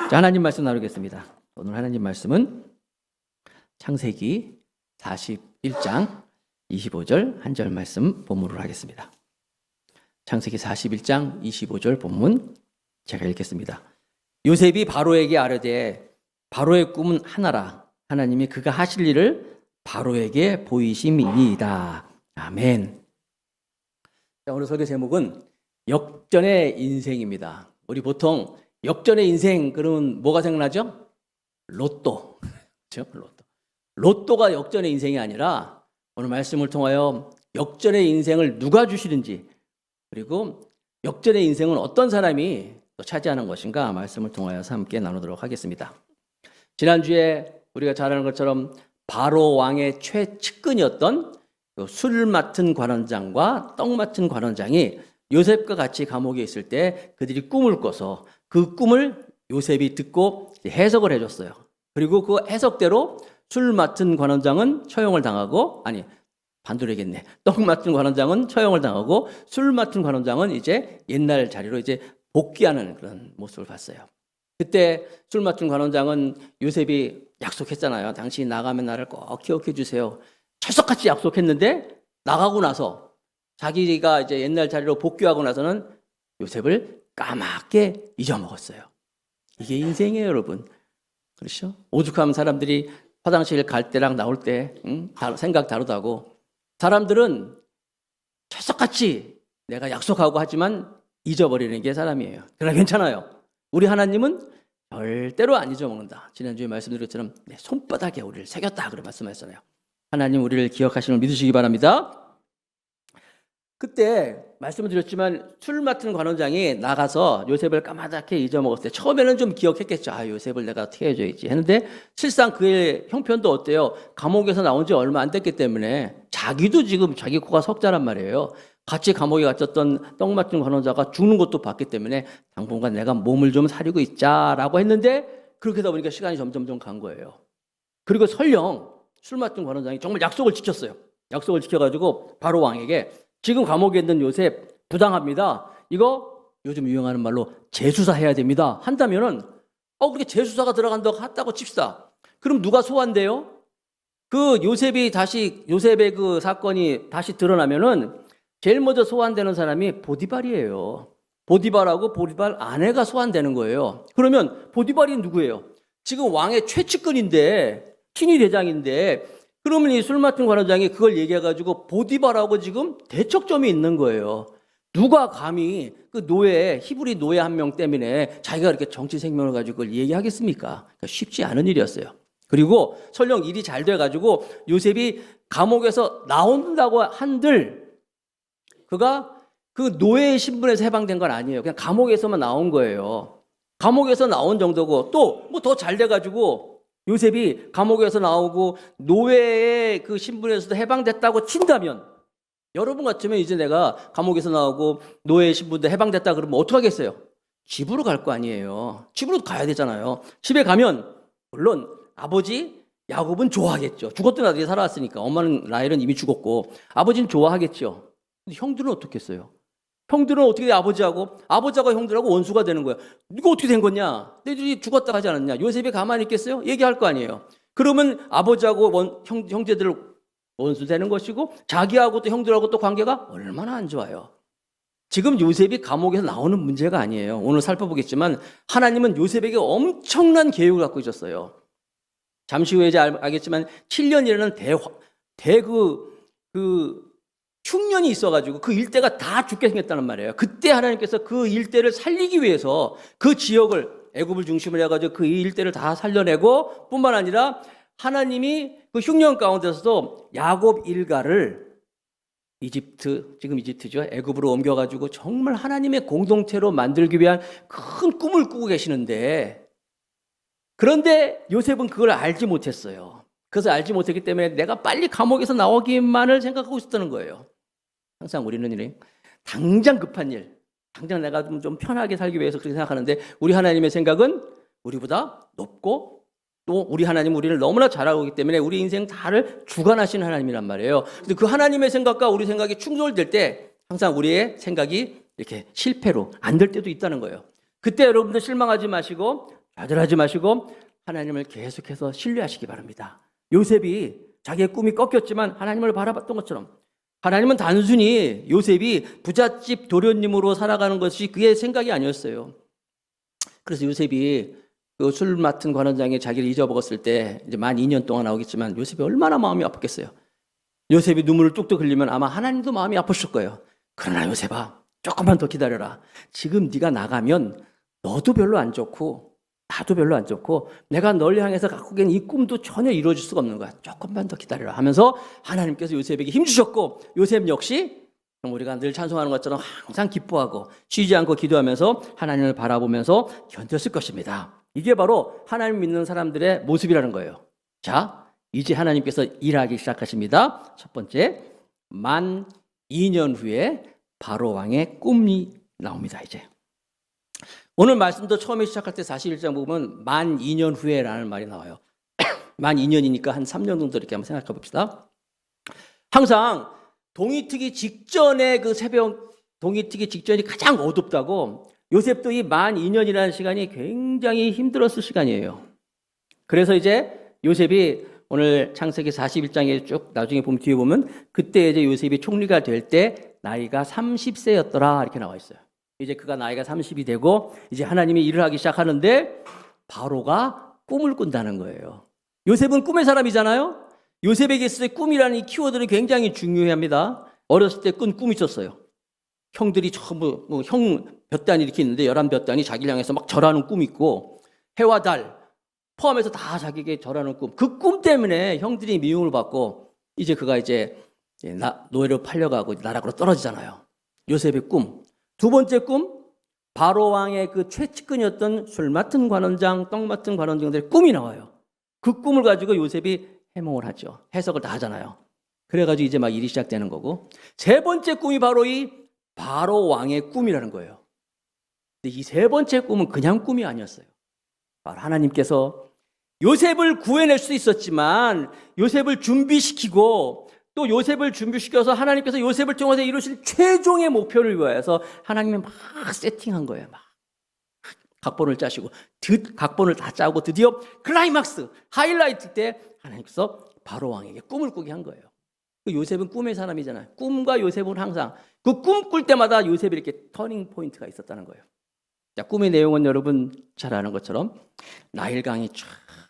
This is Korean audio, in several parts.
자, 하나님 말씀 나누겠습니다. 오늘 하나님 말씀은 창세기 41장 25절 한 절 말씀 본문으로 하겠습니다. 창세기 41장 25절 본문 제가 읽겠습니다. 요셉이 바로에게 아뢰되 바로의 꿈은 하나라. 하나님이 그가 하실 일을 바로에게 보이심이니이다. 아멘. 자, 오늘 설교 제목은 역전의 인생입니다. 우리 보통 역전의 인생 그러면 뭐가 생각나죠? 로또. 그렇죠? 로또. 로또가 역전의 인생이 아니라 오늘 말씀을 통하여 역전의 인생을 누가 주시는지, 그리고 역전의 인생은 어떤 사람이 또 차지하는 것인가 말씀을 통하여서 함께 나누도록 하겠습니다. 지난주에 우리가 잘 아는 것처럼 바로 왕의 최측근이었던 술 맡은 관원장과 떡 맡은 관원장이 요셉과 같이 감옥에 있을 때 그들이 꿈을 꿔서 그 꿈을 요셉이 듣고 해석을 해줬어요. 그리고 그 해석대로 술 맡은 관원장은 처형을 당하고, 아니 반대로 얘기했네. 떡 맡은 관원장은 처형을 당하고 술 맡은 관원장은 이제 옛날 자리로 이제 복귀하는 그런 모습을 봤어요. 그때 술 맡은 관원장은 요셉이 약속했잖아요. 당신이 나가면 나를 꼭 기억해 주세요. 철석같이 약속했는데 나가고 나서 자기가 이제 옛날 자리로 복귀하고 나서는 요셉을 까맣게 잊어먹었어요. 이게 인생이에요, 여러분. 그렇죠? 오죽하면 사람들이 화장실 갈 때랑 나올 때 생각 다르다고. 사람들은 철석같이 내가 약속하고 하지만 잊어버리는 게 사람이에요. 그러나 괜찮아요. 우리 하나님은 절대로 안 잊어먹는다. 지난주에 말씀드린 것처럼 내 손바닥에 우리를 새겼다 그런 말씀하셨잖아요. 하나님 우리를 기억하시는 걸 믿으시기 바랍니다. 그때 말씀을 드렸지만 술 맡은 관원장이 나가서 요셉을 까마득하게 잊어먹었을 때 처음에는 좀 기억했겠죠. 아, 요셉을 내가 어떻게 해줘야지 했는데 실상 그의 형편도 어때요? 감옥에서 나온 지 얼마 안 됐기 때문에 자기도 지금 자기 코가 석자란 말이에요. 같이 감옥에 갇혔던 떡 맡은 관원자가 죽는 것도 봤기 때문에 당분간 내가 몸을 좀 사리고 있자라고 했는데 그렇게 하다 보니까 시간이 점점 간 거예요. 그리고 설령 술 맡은 관원장이 정말 약속을 지켰어요. 약속을 지켜가지고 바로 왕에게 지금 감옥에 있는 요셉 부당합니다. 이거 요즘 유행하는 말로 재수사해야 됩니다. 한다면은 그렇게 재수사가 들어간다고 했다고 칩시다. 그럼 누가 소환돼요? 그 요셉의 그 사건이 다시 드러나면은 제일 먼저 소환되는 사람이 보디발이에요. 보디발하고 보디발 아내가 소환되는 거예요. 그러면 보디발이 누구예요? 지금 왕의 최측근인데, 친위 대장인데, 그러면 이 술 맡은 관원장이 그걸 얘기해가지고 보디발하고 지금 대척점이 있는 거예요. 누가 감히 그 노예, 히브리 노예 한 명 때문에 자기가 이렇게 정치 생명을 가지고 그걸 얘기하겠습니까? 그러니까 쉽지 않은 일이었어요. 그리고 설령 일이 잘 돼가지고 요셉이 감옥에서 나온다고 한들 그가 그 노예의 신분에서 해방된 건 아니에요. 그냥 감옥에서만 나온 거예요. 감옥에서 나온 정도고 또 뭐 더 잘 돼가지고 요셉이 감옥에서 나오고 노예의 그 신분에서도 해방됐다고 친다면 여러분 같으면 이제 내가 감옥에서 나오고 노예의 신분도 해방됐다 그러면 어떡하겠어요? 집으로 갈 거 아니에요. 집으로 가야 되잖아요. 집에 가면 물론 아버지 야곱은 좋아하겠죠. 죽었던 아들이 살아왔으니까. 엄마는 라헬은 이미 죽었고 아버지는 좋아하겠죠. 근데 형들은 어떻겠어요? 형들은 어떻게 아버지하고 형들하고 원수가 되는 거야. 이거 어떻게 된 거냐? 너희들이 죽었다 하지 않았냐? 요셉이 가만히 있겠어요? 얘기할 거 아니에요. 그러면 아버지하고 형제들 원수 되는 것이고 자기하고 또 형들하고 또 관계가 얼마나 안 좋아요. 지금 요셉이 감옥에서 나오는 문제가 아니에요. 오늘 살펴보겠지만 하나님은 요셉에게 엄청난 계획을 갖고 있었어요. 잠시 후에 이제 알겠지만 7년이라는 흉년이 있어가지고 그 일대가 다 죽게 생겼다는 말이에요. 그때 하나님께서 그 일대를 살리기 위해서 그 지역을 애굽을 중심으로 해가지고 그 일대를 다 살려내고 뿐만 아니라 하나님이 그 흉년 가운데서도 야곱 일가를 지금 이집트죠. 애굽으로 옮겨가지고 정말 하나님의 공동체로 만들기 위한 큰 꿈을 꾸고 계시는데 그런데 요셉은 그걸 알지 못했어요. 그래서 알지 못했기 때문에 내가 빨리 감옥에서 나오기만을 생각하고 있었다는 거예요. 항상 우리는 당장 급한 일, 당장 내가 좀 편하게 살기 위해서 그렇게 생각하는데 우리 하나님의 생각은 우리보다 높고 또 우리 하나님은 우리를 너무나 잘 알고 있기 때문에 우리 인생 다를 주관하시는 하나님이란 말이에요. 근데 그 하나님의 생각과 우리 생각이 충돌될 때 항상 우리의 생각이 이렇게 실패로 안 될 때도 있다는 거예요. 그때 여러분들 실망하지 마시고 좌절하지 마시고 하나님을 계속해서 신뢰하시기 바랍니다. 요셉이 자기의 꿈이 꺾였지만 하나님을 바라봤던 것처럼 하나님은 단순히 요셉이 부잣집 도련님으로 살아가는 것이 그의 생각이 아니었어요. 그래서 요셉이 그 술 맡은 관원장이 자기를 잊어먹었을 때 이제 만 2년 동안 나오겠지만 요셉이 얼마나 마음이 아팠겠어요. 요셉이 눈물을 뚝뚝 흘리면 아마 하나님도 마음이 아프실 거예요. 그러나 요셉아, 조금만 더 기다려라. 지금 네가 나가면 너도 별로 안 좋고 나도 별로 안 좋고 내가 널 향해서 갖고 있는 이 꿈도 전혀 이루어질 수가 없는 거야. 조금만 더 기다려라 하면서 하나님께서 요셉에게 힘주셨고 요셉 역시 우리가 늘 찬송하는 것처럼 항상 기뻐하고 쉬지 않고 기도하면서 하나님을 바라보면서 견뎠을 것입니다. 이게 바로 하나님 믿는 사람들의 모습이라는 거예요. 자, 이제 하나님께서 일하기 시작하십니다. 첫 번째, 만 2년 후에 바로 왕의 꿈이 나옵니다. 이제 오늘 말씀도 처음에 시작할 때 41장 보면 만 2년 후에라는 말이 나와요. 만 2년이니까 한 3년 정도 이렇게 한번 생각해 봅시다. 항상 동이 트기 직전에 그 새벽 동이 트기 직전이 가장 어둡다고 요셉도 이 만 2년이라는 시간이 굉장히 힘들었을 시간이에요. 그래서 이제 요셉이 오늘 창세기 41장에 쭉 나중에 보면 뒤에 보면 그때 이제 요셉이 총리가 될 때 나이가 30세였더라 이렇게 나와 있어요. 이제 그가 나이가 30이 되고 이제 하나님이 일을 하기 시작하는데 바로가 꿈을 꾼다는 거예요. 요셉은 꿈의 사람이잖아요. 요셉에게 있을 때 꿈이라는 이 키워드는 굉장히 중요합니다. 어렸을 때 꾼 꿈이 있었어요. 형들이 전부 형 몇 단이 이렇게 있는데 11몇 단이 자기를 향해서 막 절하는 꿈이 있고 해와 달 포함해서 다 자기에게 절하는 꿈. 그 꿈 때문에 형들이 미움을 받고 이제 그가 이제 노예로 팔려가고 나락으로 떨어지잖아요. 요셉의 꿈. 두 번째 꿈, 바로 왕의 그 최측근이었던 술 맡은 관원장, 떡 맡은 관원장들의 꿈이 나와요. 그 꿈을 가지고 요셉이 해몽을 하죠. 해석을 다 하잖아요. 그래가지고 이제 막 일이 시작되는 거고. 세 번째 꿈이 바로 이 바로 왕의 꿈이라는 거예요. 근데 이 세 번째 꿈은 그냥 꿈이 아니었어요. 바로 하나님께서 요셉을 구해낼 수 있었지만 요셉을 준비시키고 또 요셉을 준비시켜서 하나님께서 요셉을 통해서 이루실 최종의 목표를 위하여서 하나님이 막 세팅한 거예요. 막 각본을 짜시고 각본을 다 짜고 드디어 클라이막스 하이라이트 때 하나님께서 바로 왕에게 꿈을 꾸게 한 거예요. 요셉은 꿈의 사람이잖아요. 꿈과 요셉은 항상 그 꿈 꿀 때마다 요셉이 이렇게 터닝 포인트가 있었다는 거예요. 자, 꿈의 내용은 여러분 잘 아는 것처럼 나일강이 쫙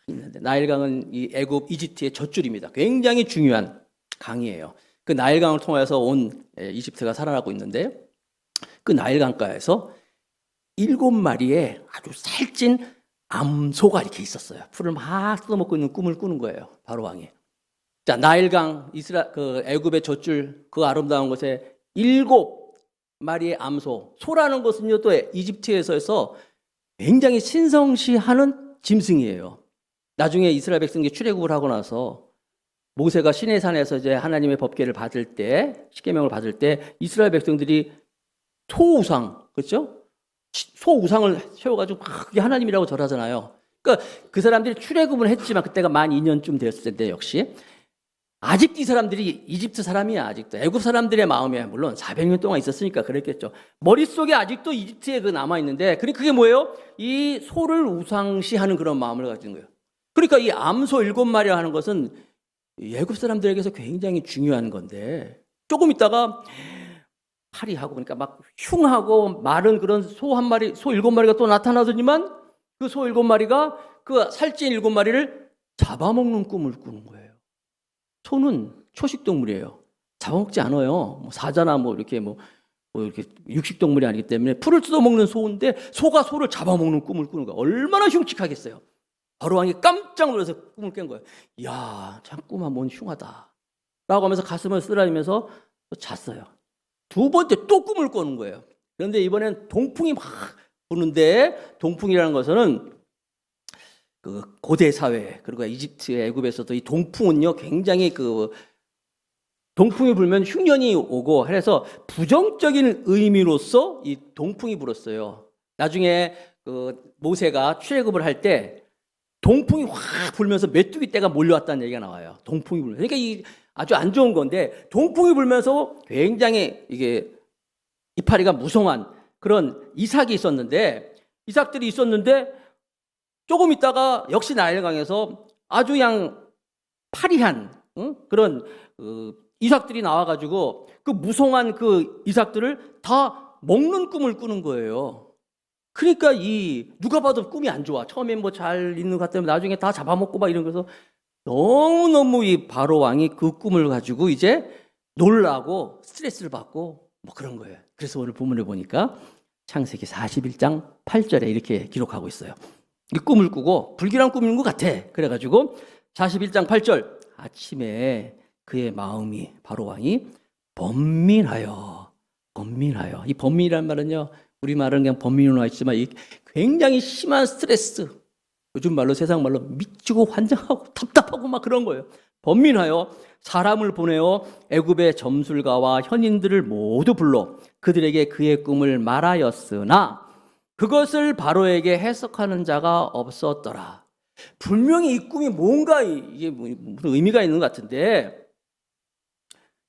있는데 나일강은 이 애굽 이집트의 젖줄입니다. 굉장히 중요한 강이에요. 그 나일강을 통해서 온 이집트가 살아나고 있는데 그 나일강가에서 7마리의 아주 살찐 암소가 이렇게 있었어요. 풀을 막 뜯어먹고 있는 꿈을 꾸는 거예요. 바로 왕이. 자, 나일강 그 애굽의 젖줄 그 아름다운 곳에 7마리의 암소. 소라는 것은요 또 이집트에서 굉장히 신성시하는 짐승이에요. 나중에 이스라엘 백성이 출애굽을 하고 나서 모세가 시내산에서 이제 하나님의 법궤를 받을 때, 십계명을 받을 때 이스라엘 백성들이 소 우상, 그렇죠? 소 우상을 세워가지고 막 그게 하나님이라고 절하잖아요. 그러니까 그 사람들이 출애굽을 했지만 그때가 만 2년쯤 되었을 텐데 역시 아직도 이 사람들이 이집트 사람이야. 아직도 애굽 사람들의 마음에 물론 400년 동안 있었으니까 그랬겠죠. 머릿속에 아직도 이집트에 그 남아있는데 그게 뭐예요? 이 소를 우상시하는 그런 마음을 가진 거예요. 그러니까 이 암소 7마리 하는 것은 애굽 사람들에게서 굉장히 중요한 건데 조금 있다가 파리하고 그러니까 막 흉하고 마른 그런 소 한 마리, 소 7마리가 또 나타나더니만 그 소 7마리가 그 살찐 7마리를 잡아먹는 꿈을 꾸는 거예요. 소는 초식 동물이에요. 잡아먹지 않아요. 뭐 사자나 이렇게 이렇게 육식 동물이 아니기 때문에 풀을 뜯어먹는 소인데 소가 소를 잡아먹는 꿈을 꾸는 거예요. 얼마나 흉측하겠어요. 바로 왕이 깜짝 놀라서 꿈을 깬 거예요. 이야, 참 꿈아 뭔 흉하다. 라고 하면서 가슴을 쓰라리면서 또 잤어요. 두 번째 또 꿈을 꾸는 거예요. 그런데 이번엔 동풍이 막 부는데 동풍이라는 것은 그 고대 사회 그리고 이집트 애굽에서도 이 동풍은요 굉장히 그 동풍이 불면 흉년이 오고 그래서 부정적인 의미로서 이 동풍이 불었어요. 나중에 그 모세가 출애굽을 할 때 동풍이 확 불면서 메뚜기 떼가 몰려왔다는 얘기가 나와요. 동풍이 불면 그러니까 이 아주 안 좋은 건데 동풍이 불면서 굉장히 이게 이파리가 무성한 그런 이삭이 있었는데 이삭들이 있었는데 조금 있다가 역시 나일을 강에서 아주 그냥 파리한 그런 이삭들이 나와가지고 그 무성한 그 이삭들을 다 먹는 꿈을 꾸는 거예요. 그러니까 이 누가 봐도 꿈이 안 좋아. 처음엔 뭐 잘 있는 것 같다면 나중에 다 잡아먹고 막 이런 거서 너무너무 이 바로 왕이 그 꿈을 가지고 이제 놀라고 스트레스를 받고 뭐 그런 거예요. 그래서 오늘 본문을 보니까 창세기 41장 8절에 이렇게 기록하고 있어요. 이 꿈을 꾸고 불길한 꿈인 것 같아. 그래가지고 41장 8절 아침에 그의 마음이 바로 왕이 번민하여 이 번민이라는 말은요 우리말은 그냥 번민으로 나있지만 굉장히 심한 스트레스 요즘 말로 세상 말로 미치고 환장하고 답답하고 막 그런 거예요. 번민하여 사람을 보내어 애굽의 점술가와 현인들을 모두 불러 그들에게 그의 꿈을 말하였으나 그것을 바로에게 해석하는 자가 없었더라. 분명히 이 꿈이 뭔가 이게 무슨 의미가 있는 것 같은데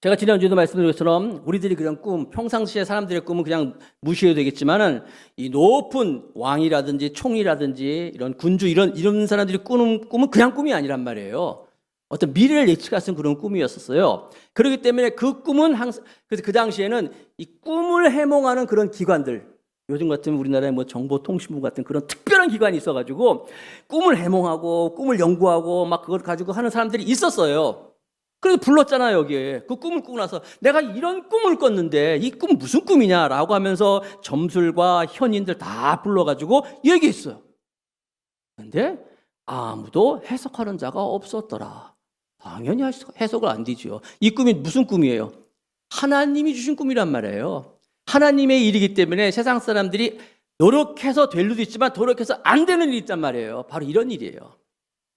제가 지난주에도 말씀드린 것처럼 우리들이 그냥 꿈, 평상시에 사람들의 꿈은 그냥 무시해도 되겠지만은 이 높은 왕이라든지 총이라든지 이런 군주 이런 사람들이 꾸는 꿈은 그냥 꿈이 아니란 말이에요. 어떤 미래를 예측하는 그런 꿈이었었어요. 그렇기 때문에 그 꿈은 항상 그래서 그 당시에는 이 꿈을 해몽하는 그런 기관들 요즘 같으면 우리나라에 뭐 정보통신부 같은 그런 특별한 기관이 있어가지고 꿈을 해몽하고 꿈을 연구하고 막 그걸 가지고 하는 사람들이 있었어요. 그래서 불렀잖아요, 여기에. 그 꿈을 꾸고 나서 내가 이런 꿈을 꿨는데 이 꿈 무슨 꿈이냐라고 하면서 점술과 현인들 다 불러가지고 얘기했어요. 근데 아무도 해석하는 자가 없었더라. 당연히 해석을 안 되지요. 이 꿈이 무슨 꿈이에요? 하나님이 주신 꿈이란 말이에요. 하나님의 일이기 때문에 세상 사람들이 노력해서 될 일도 있지만 노력해서 안 되는 일이 있단 말이에요. 바로 이런 일이에요.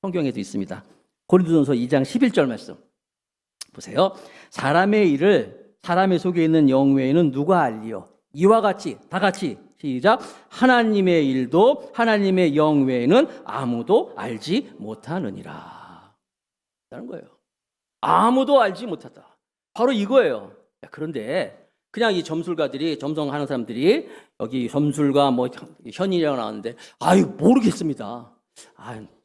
성경에도 있습니다. 고린도전서 2장 11절 말씀 보세요. 사람의 일을 사람의 속에 있는 영 외에는 누가 알리요? 이와 같이 다 같이 시작. 하나님의 일도 하나님의 영 외에는 아무도 알지 못하느니라. 라는 거예요. 아무도 알지 못하다. 바로 이거예요. 그런데 그냥 이 점술가들이 점성하는 사람들이 여기 점술가 뭐 현인이라고 나왔는데 아유 모르겠습니다.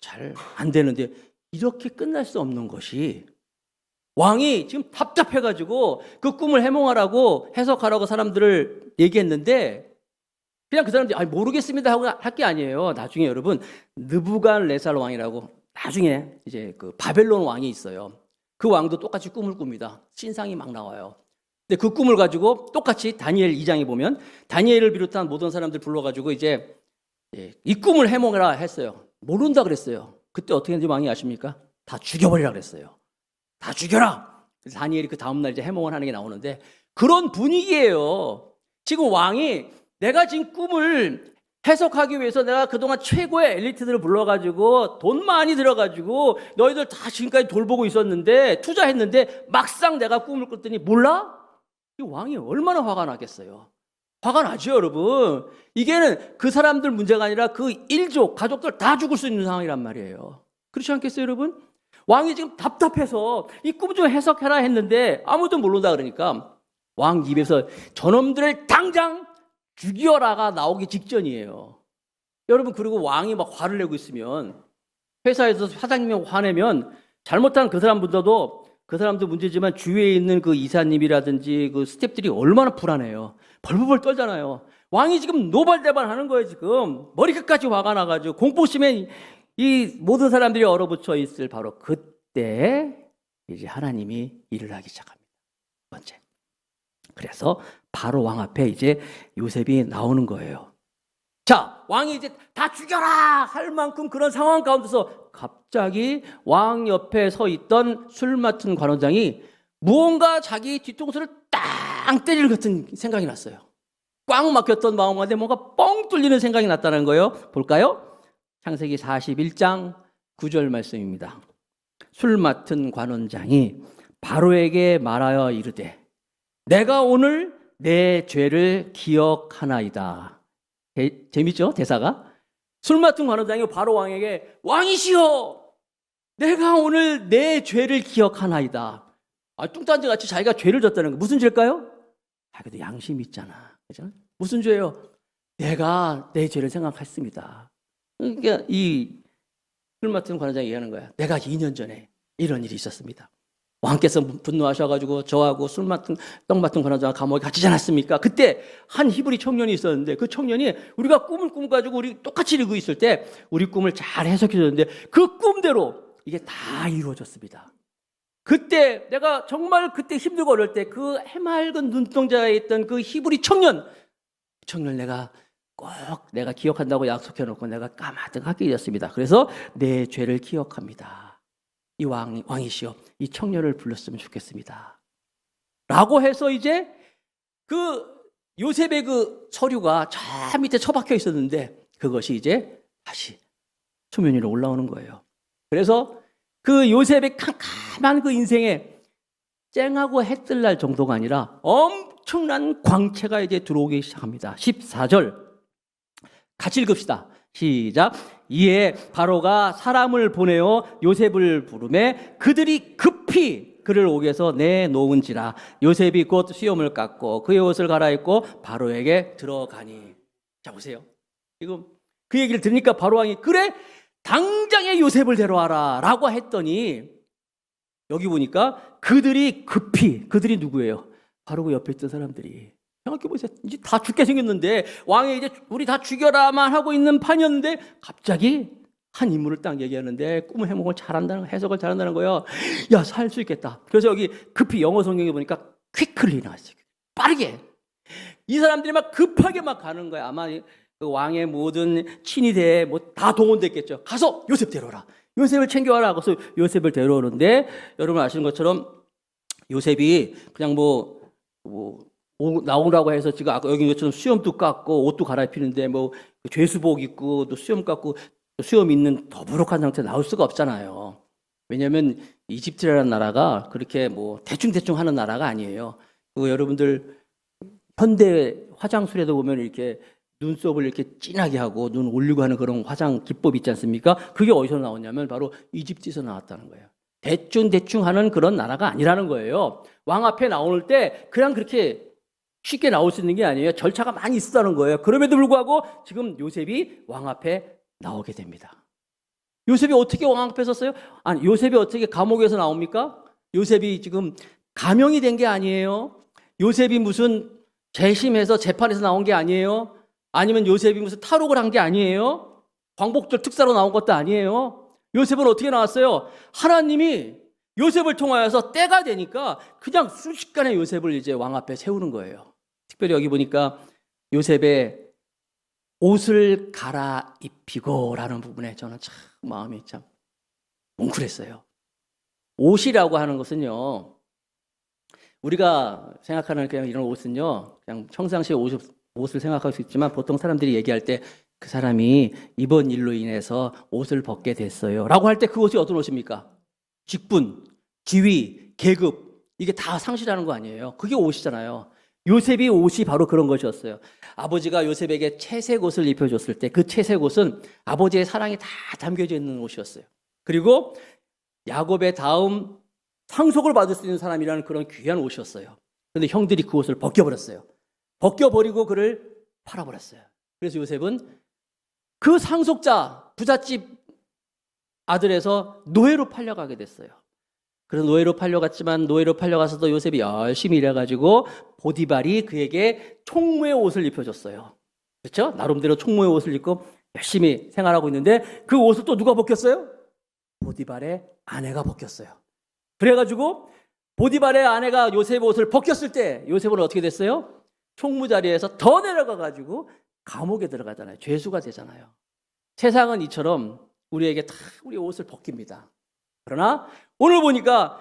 잘 안 되는데 이렇게 끝날 수 없는 것이 왕이 지금 답답해가지고 그 꿈을 해몽하라고 해석하라고 사람들을 얘기했는데 그냥 그 사람들이 모르겠습니다 하고 할 게 아니에요. 나중에 여러분 느부갓네살 왕이라고 나중에 이제 그 바벨론 왕이 있어요. 그 왕도 똑같이 꿈을 꿉니다. 신상이 막 나와요. 근데 그 꿈을 가지고 똑같이 다니엘 2장에 보면 다니엘을 비롯한 모든 사람들 불러가지고 이제 이 꿈을 해몽해라 했어요. 모른다 그랬어요. 그때 어떻게 했는지 왕이 아십니까? 다 죽여버리라 그랬어요. 다 죽여라. 그래서 다니엘이 그 다음날 이제 해몽을 하는 게 나오는데 그런 분위기예요. 지금 왕이 내가 지금 꿈을 해석하기 위해서 내가 그동안 최고의 엘리트들을 불러가지고 돈 많이 들어가지고 너희들 다 지금까지 돌보고 있었는데 투자했는데 막상 내가 꿈을 꿨더니 몰라? 이 왕이 얼마나 화가 나겠어요. 화가 나죠, 여러분. 이게는 그 사람들 문제가 아니라 그 일족, 가족들 다 죽을 수 있는 상황이란 말이에요. 그렇지 않겠어요, 여러분? 왕이 지금 답답해서 이 꿈 좀 해석해라 했는데 아무도 모른다 그러니까 왕 입에서 저놈들을 당장 죽여라가 나오기 직전이에요. 여러분 그리고 왕이 막 화를 내고 있으면 회사에서 사장님이 화내면 잘못한 그 사람보다도 그 사람도 문제지만 주위에 있는 그 이사님이라든지 그 스태프들이 얼마나 불안해요. 벌벌벌 떨잖아요. 왕이 지금 노발대발하는 거예요. 지금 머리 끝까지 화가 나가지고 공포심에 이 모든 사람들이 얼어붙어 있을 바로 그때 이제 하나님이 일을 하기 시작합니다. 첫 번째. 그래서 바로 왕 앞에 이제 요셉이 나오는 거예요. 자, 왕이 이제 다 죽여라 할 만큼 그런 상황 가운데서 갑자기 왕 옆에 서 있던 술 맡은 관원장이 무언가 자기 뒤통수를 땅 때리는 같은 생각이 났어요. 꽉 막혔던 마음 안에 뭔가 뻥 뚫리는 생각이 났다는 거예요. 볼까요? 창세기 41장 9절 말씀입니다. 술 맡은 관원장이 바로에게 말하여 이르되 내가 오늘 내 죄를 기억하나이다. 재밌죠? 대사가. 술 맡은 관원장이 바로 왕에게 왕이시여 내가 오늘 내 죄를 기억하나이다. 뚱딴지 같이 자기가 죄를 졌다는 거 무슨 죄일까요? 자기도 양심이 있잖아. 그렇죠? 무슨 죄예요? 내가 내 죄를 생각했습니다. 그러니까 이 술 맡은 관원장이 얘기하는 거야. 내가 2년 전에 이런 일이 있었습니다. 왕께서 분노하셔가지고 저하고 떡 맡은 관원장과 감옥에 갇히지 않았습니까? 그때 한 히브리 청년이 있었는데 그 청년이 우리가 꿈을 꾸가지고 우리 똑같이 읽고 있을 때 우리 꿈을 잘 해석해 줬는데 그 꿈대로 이게 다 이루어졌습니다. 그때 내가 정말 그때 힘들고 어려울 때 그 해맑은 눈동자에 있던 그 히브리 청년 내가 꼭 내가 기억한다고 약속해 놓고 내가 까마득하게 잊었습니다. 그래서 내 죄를 기억합니다. 이 왕이시여 이 청년을 불렀으면 좋겠습니다. 라고 해서 이제 그 요셉의 그 서류가 저 밑에 처박혀 있었는데 그것이 이제 다시 수면 위로 올라오는 거예요. 그래서 그 요셉의 캄캄한 그 인생에 쨍하고 해 뜰 날 정도가 아니라 엄청난 광채가 이제 들어오기 시작합니다. 14절 같이 읽읍시다. 시작. 이에 바로가 사람을 보내어 요셉을 부르매 그들이 급히 그를 옥에서 내놓은지라 요셉이 곧 수염을 깎고 그의 옷을 갈아입고 바로에게 들어가니. 자 보세요. 지금 그 얘기를 들으니까 바로 왕이 그래 당장에 요셉을 데려와라 라고 했더니 여기 보니까 그들이 누구예요? 바로 그 옆에 있던 사람들이. 생각해보세요. 이제 다 죽게 생겼는데 왕이 이제 우리 다 죽여라만 하고 있는 판이었는데 갑자기 한 인물을 딱 얘기하는데 꿈을 해석을 잘한다는 거예요. 야, 살 수 있겠다. 그래서 여기 급히 영어 성경에 보니까 quickly 나왔어요. 빠르게. 이 사람들이 막 급하게 막 가는 거야. 아마 그 왕의 모든 친위대에 뭐 다 동원됐겠죠. 가서 요셉 데려오라. 요셉을 챙겨와라. 그래서 요셉을 데려오는데 여러분 아시는 것처럼 요셉이 그냥 나오라고 해서 지금 아까 여기 것처럼 수염도 깎고 옷도 갈아입히는데 뭐 죄수복 입고 또 수염 깎고 수염 있는 더부룩한 상태 나올 수가 없잖아요. 왜냐하면 이집트라는 나라가 그렇게 뭐 대충 하는 나라가 아니에요. 그 여러분들 현대 화장술에도 보면 이렇게 눈썹을 이렇게 진하게 하고 눈 올리고 하는 그런 화장 기법 있지 않습니까? 그게 어디서 나왔냐면 바로 이집트에서 나왔다는 거예요. 대충 하는 그런 나라가 아니라는 거예요. 왕 앞에 나올 때 그냥 그렇게 쉽게 나올 수 있는 게 아니에요. 절차가 많이 있었다는 거예요. 그럼에도 불구하고 지금 요셉이 왕 앞에 나오게 됩니다. 요셉이 어떻게 왕 앞에 섰어요? 아니, 요셉이 어떻게 감옥에서 나옵니까? 요셉이 지금 감형이 된 게 아니에요. 요셉이 무슨 재심해서 재판에서 나온 게 아니에요. 아니면 요셉이 무슨 탈옥을 한 게 아니에요. 광복절 특사로 나온 것도 아니에요. 요셉은 어떻게 나왔어요? 하나님이 요셉을 통하여서 때가 되니까 그냥 순식간에 요셉을 이제 왕 앞에 세우는 거예요. 특별히 여기 보니까 요셉의 옷을 갈아입히고 라는 부분에 저는 참 마음이 참 뭉클했어요. 옷이라고 하는 것은요, 우리가 생각하는 그냥 이런 옷은요, 그냥 평상시에 옷을 생각할 수 있지만 보통 사람들이 얘기할 때 그 사람이 이번 일로 인해서 옷을 벗게 됐어요 라고 할 때 그 옷이 어떤 옷입니까? 직분, 지위, 계급 이게 다 상실하는 거 아니에요. 그게 옷이잖아요. 요셉이 옷이 바로 그런 것이었어요. 아버지가 요셉에게 채색 옷을 입혀줬을 때 그 채색 옷은 아버지의 사랑이 다 담겨져 있는 옷이었어요. 그리고 야곱의 다음 상속을 받을 수 있는 사람이라는 그런 귀한 옷이었어요. 그런데 형들이 그 옷을 벗겨버렸어요. 벗겨버리고 그를 팔아버렸어요. 그래서 요셉은 그 상속자 부잣집 아들에서 노예로 팔려가게 됐어요. 그래서 노예로 팔려갔지만 노예로 팔려가서도 요셉이 열심히 일해가지고 보디발이 그에게 총무의 옷을 입혀줬어요. 그렇죠? 나름대로 총무의 옷을 입고 열심히 생활하고 있는데 그 옷을 또 누가 벗겼어요? 보디발의 아내가 벗겼어요. 그래가지고 보디발의 아내가 요셉의 옷을 벗겼을 때 요셉은 어떻게 됐어요? 총무 자리에서 더 내려가가지고 감옥에 들어가잖아요. 죄수가 되잖아요. 세상은 이처럼 우리에게 다 우리 옷을 벗깁니다. 그러나 오늘 보니까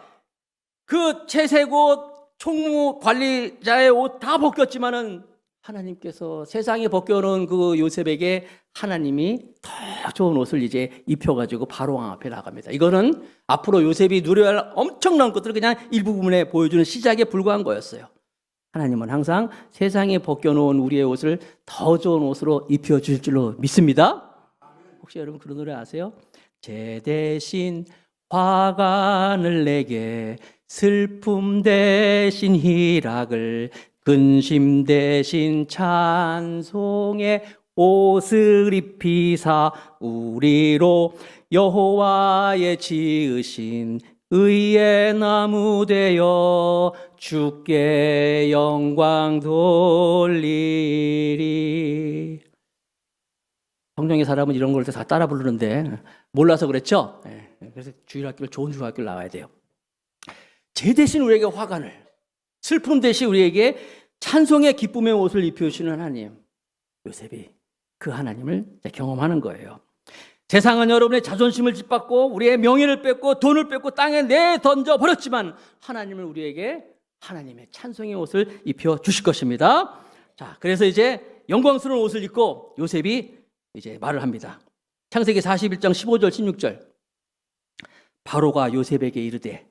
그 채색 옷, 총무 관리자의 옷 다 벗겼지만은 하나님께서 세상에 벗겨놓은 그 요셉에게 하나님이 더 좋은 옷을 이제 입혀가지고 바로 왕 앞에 나갑니다. 이거는 앞으로 요셉이 누려야 할 엄청난 것들을 그냥 일부분에 보여주는 시작에 불과한 거였어요. 하나님은 항상 세상에 벗겨놓은 우리의 옷을 더 좋은 옷으로 입혀줄 줄로 믿습니다. 혹시 여러분 그런 노래 아세요? 제 대신 화관을 내게 슬픔 대신 희락을 근심 대신 찬송의 옷을 입히사 우리로 여호와의 지으신 의의 나무 되어 주께 영광 돌리리. 성령의 사람은 이런 걸 다 따라 부르는데 몰라서 그랬죠? 그래서 주일학교를 좋은 주일학교를 나와야 돼요. 제 대신 우리에게 화관을, 슬픔 대신 우리에게 찬송의 기쁨의 옷을 입혀주시는 하나님, 요셉이 그 하나님을 경험하는 거예요. 세상은 여러분의 자존심을 짓밟고 우리의 명예를 뺏고 돈을 뺏고 땅에 내던져 버렸지만 하나님은 우리에게 하나님의 찬송의 옷을 입혀 주실 것입니다. 자, 그래서 이제 영광스러운 옷을 입고 요셉이 이제 말을 합니다. 창세기 41장 15절 16절. 바로가 요셉에게 이르되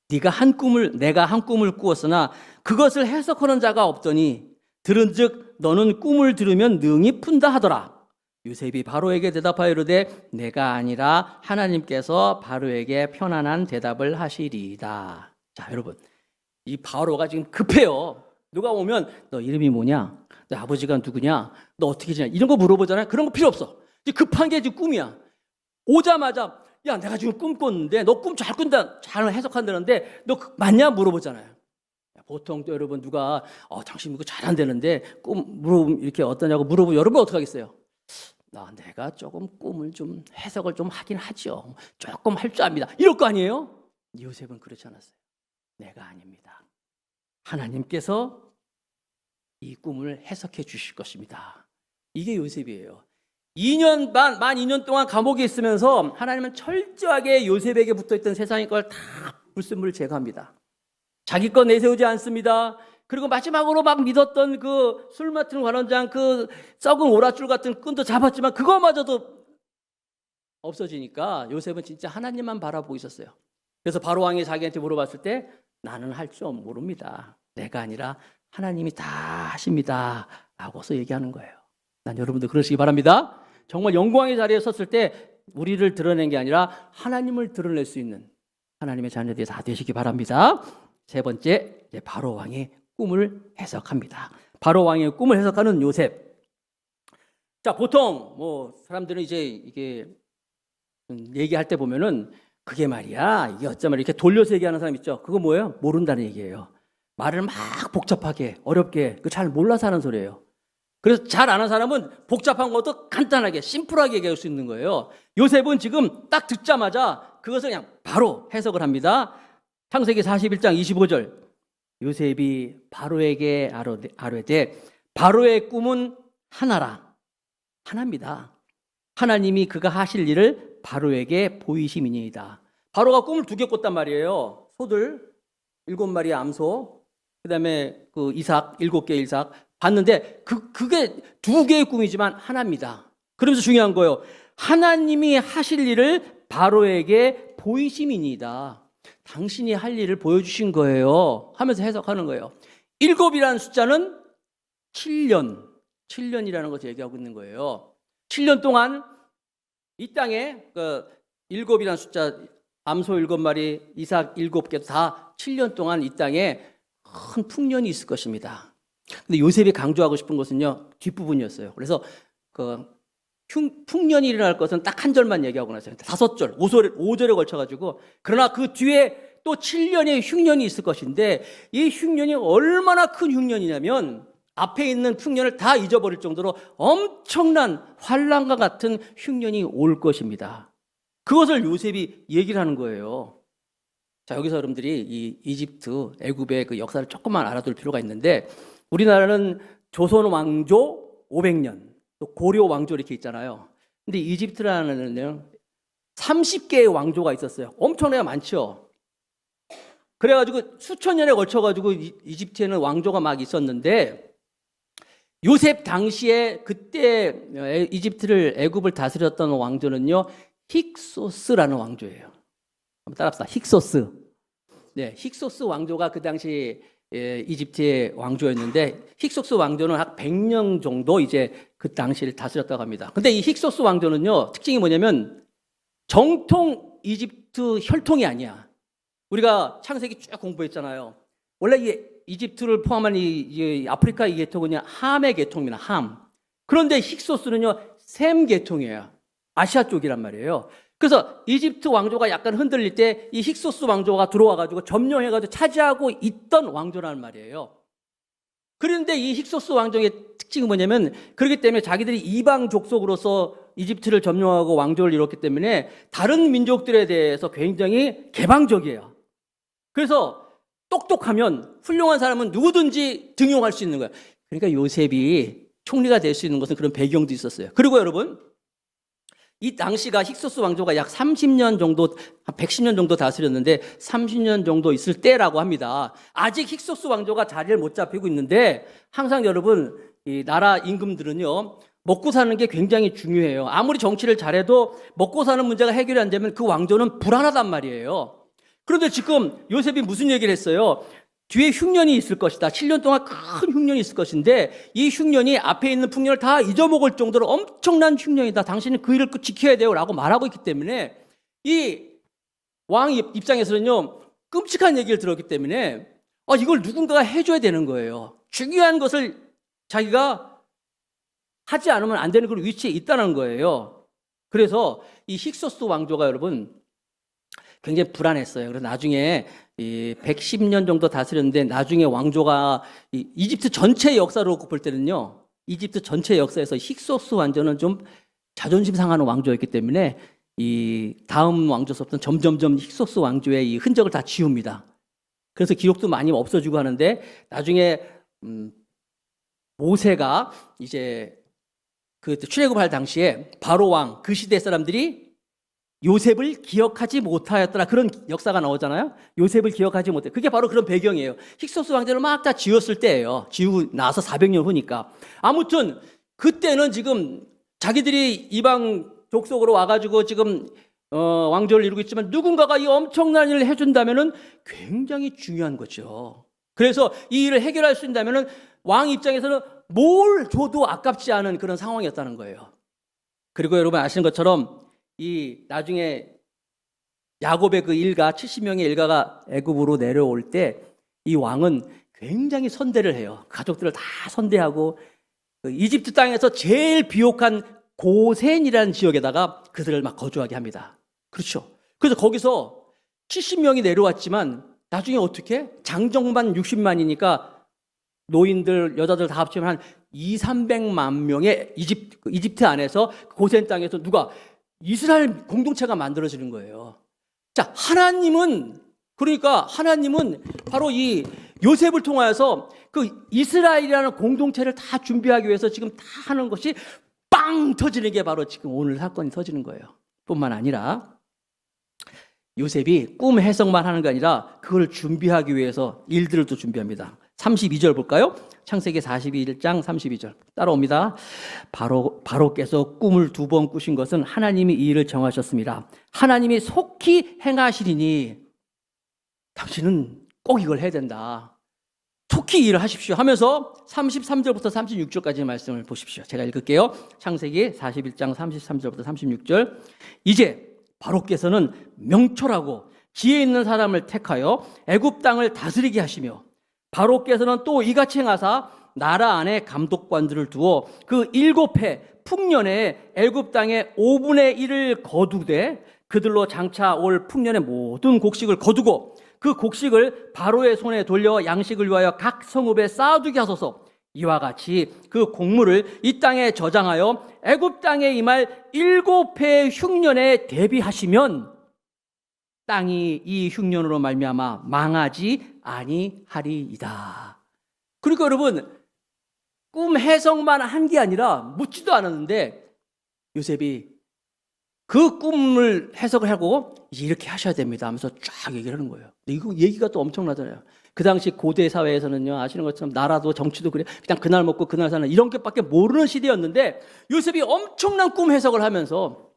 내가 한 꿈을 꾸었으나 그것을 해석하는 자가 없더니 들은즉 너는 꿈을 들으면 능히 푼다 하더라. 요셉이 바로에게 대답하여 이르되 내가 아니라 하나님께서 바로에게 편안한 대답을 하시리이다. 자, 여러분, 이 바로가 지금 급해요. 누가 오면 너 이름이 뭐냐? 너 아버지가 누구냐? 너 어떻게 지내? 이런 거 물어보잖아요. 그런 거 필요 없어. 급한 게 지금 꿈이야. 오자마자 야, 내가 지금 꿈 꿨는데 너 꿈 잘 꾼다, 잘 해석한다는데 너 맞냐? 물어보잖아요. 보통 또 여러분 누가 당신 이거 잘한다는데 꿈 물어보면 이렇게 어떠냐고 물어보면 여러분 어떻게 하겠어요? 내가 조금 꿈을 좀 해석을 좀 하긴 하죠. 조금 할 줄 압니다. 이럴 거 아니에요? 요셉은 그렇지 않았어요. 내가 아닙니다. 하나님께서 이 꿈을 해석해 주실 것입니다. 이게 요셉이에요. 만 2년 동안 감옥에 있으면서 하나님은 철저하게 요셉에게 붙어있던 세상의 걸 다 불순물을 제거합니다. 자기 것 내세우지 않습니다. 그리고 마지막으로 막 믿었던 그 술 맡은 관원장 그 썩은 오랏줄 같은 끈도 잡았지만 그거마저도 없어지니까 요셉은 진짜 하나님만 바라보고 있었어요. 그래서 바로 왕이 자기한테 물어봤을 때 나는 할 줄 모릅니다. 내가 아니라 하나님이 다 하십니다. 라고서 얘기하는 거예요. 난 여러분들 그러시기 바랍니다. 정말 영광의 자리에 섰을 때 우리를 드러낸 게 아니라 하나님을 드러낼 수 있는 하나님의 자녀들이 다 되시기 바랍니다. 세 번째, 바로 왕의 꿈을 해석합니다. 바로 왕의 꿈을 해석하는 요셉. 자, 보통 사람들은 이제 이게 얘기할 때 보면은 그게 말이야, 이게 어쩌면 이렇게 돌려서 얘기하는 사람 있죠. 그거 뭐예요? 모른다는 얘기예요. 말을 막 복잡하게 어렵게 잘 몰라서 하는 소리예요. 그래서 잘 아는 사람은 복잡한 것도 간단하게 심플하게 얘기할 수 있는 거예요. 요셉은 지금 딱 듣자마자 그것을 그냥 바로 해석을 합니다. 창세기 41장 25절. 요셉이 바로에게 아뢰되 바로의 꿈은 하나라. 하나입니다. 하나님이 그가 하실 일을 바로에게 보이심이니이다. 바로가 꿈을 2개 꿨단 말이에요. 소들 7마리의 암소, 그다음에 그 이삭 7개의 이삭 봤는데 그게 2개의 꿈이지만 하나입니다. 그러면서 중요한 거예요. 하나님이 하실 일을 바로에게 보이심이니이다. 당신이 할 일을 보여주신 거예요. 하면서 해석하는 거예요. 7이라는 숫자는 7년이라는 것을 얘기하고 있는 거예요. 7년 동안 이 땅에 7이라는 숫자, 암소 7마리, 이삭 7개 다 7년 동안 이 땅에 큰 풍년이 있을 것입니다. 근데 요셉이 강조하고 싶은 것은요, 뒷부분이었어요. 그래서 풍년이 일어날 것은 딱 한 절만 얘기하고 나서요. 5절, 5절에 걸쳐가지고, 그러나 그 뒤에 또 7년의 흉년이 있을 것인데, 이 흉년이 얼마나 큰 흉년이냐면, 앞에 있는 풍년을 다 잊어버릴 정도로 엄청난 환란과 같은 흉년이 올 것입니다. 그것을 요셉이 얘기를 하는 거예요. 자, 여기서 여러분들이 이 이집트, 애굽의 그 역사를 조금만 알아둘 필요가 있는데, 우리나라는 조선 왕조 500년, 또 고려 왕조 이렇게 있잖아요. 근데 이집트라는 데는 30개의 왕조가 있었어요. 엄청나게 많죠. 그래가지고 수천 년에 걸쳐가지고 이집트에는 왕조가 막 있었는데, 요셉 당시에 그때 이집트를 애굽을 다스렸던 왕조는요, 힉소스라는 왕조예요. 한번 따라합시다. 힉소스. 네, 힉소스 왕조가 그 당시 이집트의 왕조였는데, 힉소스 왕조는 한 100년 정도 이제 그 당시를 다스렸다고 합니다. 근데 이 힉소스 왕조는요, 특징이 뭐냐면 정통 이집트 혈통이 아니야. 우리가 창세기 쭉 공부했잖아요. 원래 이 이집트를 포함한 이 아프리카 이 계통은요, 함의 계통입니다. 함. 그런데 힉소스는요, 셈 계통이에요. 아시아 쪽이란 말이에요. 그래서 이집트 왕조가 약간 흔들릴 때 이 힉소스 왕조가 들어와가지고 점령해가지고 차지하고 있던 왕조라는 말이에요. 그런데 이 힉소스 왕조의 특징이 뭐냐면, 그렇기 때문에 자기들이 이방 족속으로서 이집트를 점령하고 왕조를 이뤘기 때문에 다른 민족들에 대해서 굉장히 개방적이에요. 그래서 똑똑하면 훌륭한 사람은 누구든지 등용할 수 있는 거예요. 그러니까 요셉이 총리가 될 수 있는 것은 그런 배경도 있었어요. 그리고 여러분, 이 당시가 힉소스 왕조가 약 30년 정도, 110년 정도 다스렸는데 30년 정도 있을 때라고 합니다. 아직 힉소스 왕조가 자리를 못 잡히고 있는데, 항상 여러분, 이 나라 임금들은요, 먹고 사는 게 굉장히 중요해요. 아무리 정치를 잘해도 먹고 사는 문제가 해결이 안 되면 그 왕조는 불안하단 말이에요. 그런데 지금 요셉이 무슨 얘기를 했어요? 뒤에 흉년이 있을 것이다. 7년 동안 큰 흉년이 있을 것인데, 이 흉년이 앞에 있는 풍년을 다 잊어먹을 정도로 엄청난 흉년이다. 당신은 그 일을 지켜야 돼요. 라고 말하고 있기 때문에, 이 왕 입장에서는요, 끔찍한 얘기를 들었기 때문에, 이걸 누군가가 해줘야 되는 거예요. 중요한 것을 자기가 하지 않으면 안 되는 그런 위치에 있다는 거예요. 그래서 이 힉소스 왕조가 여러분, 굉장히 불안했어요. 그래서 나중에 이 110년 정도 다스렸는데, 나중에 왕조가 이집트 전체의 역사로 볼 때는요, 이집트 전체 역사에서 힉소스 왕조는 좀 자존심 상하는 왕조였기 때문에 이 다음 왕조서부터 점점점 힉소스 왕조의 이 흔적을 다 지웁니다. 그래서 기록도 많이 없어지고 하는데, 나중에 모세가 이제 그 출애굽할 당시에 바로 왕, 그 시대 사람들이 요셉을 기억하지 못하였더라, 그런 역사가 나오잖아요. 요셉을 기억하지 못해. 그게 바로 그런 배경이에요. 힉소스 왕조를 막 다 지었을 때예요. 지우고 나서 400년 후니까. 아무튼 그때는 지금 자기들이 이방 족속으로 와가지고 지금 왕조를 이루고 있지만, 누군가가 이 엄청난 일을 해준다면은 굉장히 중요한 거죠. 그래서 이 일을 해결할 수 있다면은 왕 입장에서는 뭘 줘도 아깝지 않은 그런 상황이었다는 거예요. 그리고 여러분 아시는 것처럼, 이 나중에 야곱의 그 일가 70명의 일가가 애굽으로 내려올 때, 이 왕은 굉장히 선대를 해요. 가족들을 다 선대하고, 그 이집트 땅에서 제일 비옥한 고센이라는 지역에다가 그들을 막 거주하게 합니다. 그렇죠. 그래서 거기서 70명이 내려왔지만, 나중에 어떻게? 장정만 60만이니까 노인들, 여자들 다 합치면 한 200~300만 명의 이집트 안에서 고센 땅에서 누가? 이스라엘 공동체가 만들어지는 거예요. 자, 하나님은 바로 이 요셉을 통하여서 그 이스라엘이라는 공동체를 다 준비하기 위해서 지금 다 하는 것이 빵 터지는 게 바로 지금 오늘 사건이 터지는 거예요. 뿐만 아니라 요셉이 꿈 해석만 하는 게 아니라 그걸 준비하기 위해서 일들을 또 준비합니다. 32절 볼까요? 창세기 41장 32절 따라옵니다. 바로께서 꿈을 2번 꾸신 것은 하나님이 이 일을 정하셨습니다. 하나님이 속히 행하시리니 당신은 꼭 이걸 해야 된다. 속히 일을 하십시오 하면서 33절부터 36절까지 말씀을 보십시오. 제가 읽을게요. 창세기 41장 33절부터 36절. 이제 바로께서는 명철하고 지혜 있는 사람을 택하여 애굽 땅을 다스리게 하시며, 바로께서는 또 이같이 행하사 나라 안에 감독관들을 두어 그 7해 풍년에 애굽 땅의 5분의 1을 거두되 그들로 장차 올 풍년의 모든 곡식을 거두고 그 곡식을 바로의 손에 돌려 양식을 위하여 각 성읍에 쌓아두게 하소서. 이와 같이 그 곡물을 이 땅에 저장하여 애굽 땅에 임할 7해의 흉년에 대비하시면 땅이 이 흉년으로 말미암아 망하지 아니하리이다. 그러니까 여러분, 꿈 해석만 한 게 아니라 묻지도 않았는데 요셉이 그 꿈을 해석을 하고 이렇게 하셔야 됩니다 하면서 쫙 얘기를 하는 거예요. 이거 얘기가 또 엄청나잖아요. 그 당시 고대 사회에서는요, 아시는 것처럼 나라도 정치도 그냥 그날 먹고 그날 사는 이런 것밖에 모르는 시대였는데, 요셉이 엄청난 꿈 해석을 하면서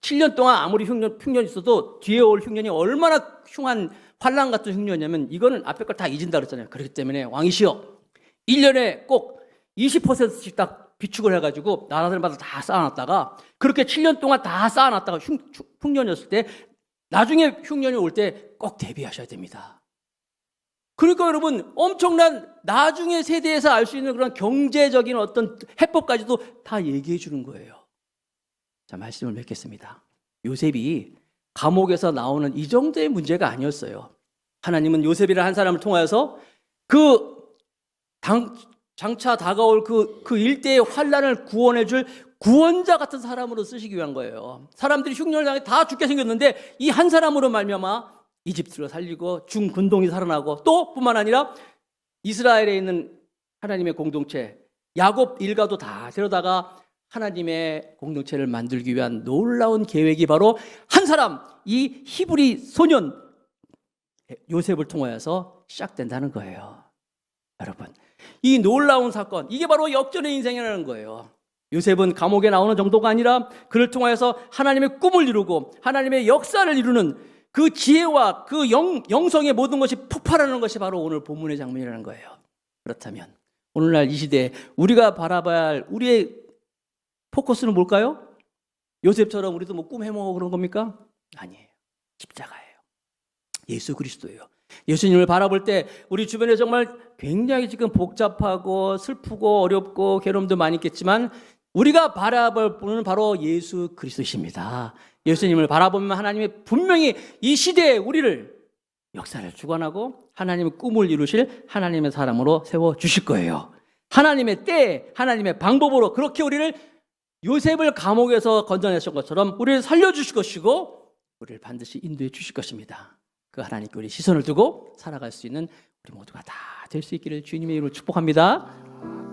7년 동안 아무리 흉년이 있어도 뒤에 올 흉년이 얼마나 흉한 환란 같은 흉년이냐면, 이거는 앞에 걸 다 잊은다 그랬잖아요. 그렇기 때문에 왕이시여, 1년에 꼭 20%씩 딱 비축을 해가지고 나라들마다 다 쌓아놨다가, 그렇게 7년 동안 다 쌓아놨다가 흉년이었을 때 나중에 흉년이 올 때 꼭 대비하셔야 됩니다. 그러니까 여러분 엄청난 나중에 세대에서 알 수 있는 그런 경제적인 어떤 해법까지도 다 얘기해 주는 거예요. 자, 말씀을 맺겠습니다. 요셉이 감옥에서 나오는 이 정도의 문제가 아니었어요. 하나님은 요셉이라는 한 사람을 통하여서 장차 다가올 그 일대의 환란을 구원해 줄 구원자 같은 사람으로 쓰시기 위한 거예요. 사람들이 흉년을 당해 다 죽게 생겼는데 이 한 사람으로 말미암아 이집트로 살리고 중근동이 살아나고 또 뿐만 아니라 이스라엘에 있는 하나님의 공동체 야곱 일가도 다 데려다가 하나님의 공동체를 만들기 위한 놀라운 계획이 바로 한 사람, 이 히브리 소년 요셉을 통하여서 시작된다는 거예요. 여러분, 이 놀라운 사건, 이게 바로 역전의 인생이라는 거예요. 요셉은 감옥에 나오는 정도가 아니라 그를 통하여서 하나님의 꿈을 이루고 하나님의 역사를 이루는 그 지혜와 그 영성의 모든 것이 폭발하는 것이 바로 오늘 본문의 장면이라는 거예요. 그렇다면 오늘날 이 시대에 우리가 바라봐야 할 우리의 포커스는 뭘까요? 요셉처럼 우리도 뭐 꿈 해먹고 그런 겁니까? 아니에요. 십자가예요. 예수 그리스도예요. 예수님을 바라볼 때 우리 주변에 정말 굉장히 지금 복잡하고 슬프고 어렵고 괴로움도 많이 있겠지만 우리가 바라볼 분은 바로 예수 그리스도십니다. 예수님을 바라보면 하나님이 분명히 이 시대에 우리를 역사를 주관하고 하나님의 꿈을 이루실 하나님의 사람으로 세워주실 거예요. 하나님의 때에 하나님의 방법으로 그렇게 우리를 요셉을 감옥에서 건져내신 것처럼 우리를 살려주실 것이고 우리를 반드시 인도해 주실 것입니다. 그 하나님께 우리 시선을 두고 살아갈 수 있는 우리 모두가 다 될 수 있기를 주님의 이름으로 축복합니다.